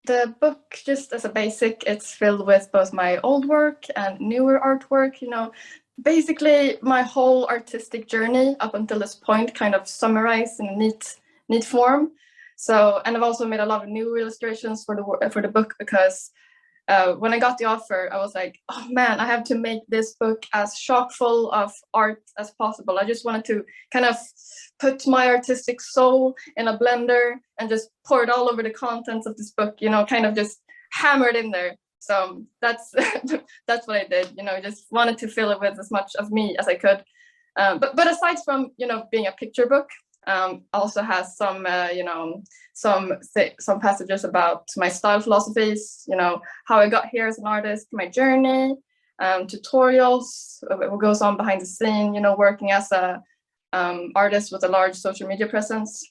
The book, just as a basic, it's filled with both my old work and newer artwork. Basically my whole artistic journey up until this point, kind of summarized in a neat form. So, and I've also made a lot of new illustrations for the book because when I got the offer, I was like, oh man, I have to make this book as chock full of art as possible. I just wanted to kind of put my artistic soul in a blender and just pour it all over the contents of this book, kind of just hammer it in there. So that's that's what I did. Just wanted to fill it with as much of me as I could. But aside from being a picture book, also has some some passages about my style philosophies, how I got here as an artist, my journey, tutorials, what goes on behind the scene, working as a artist with a large social media presence.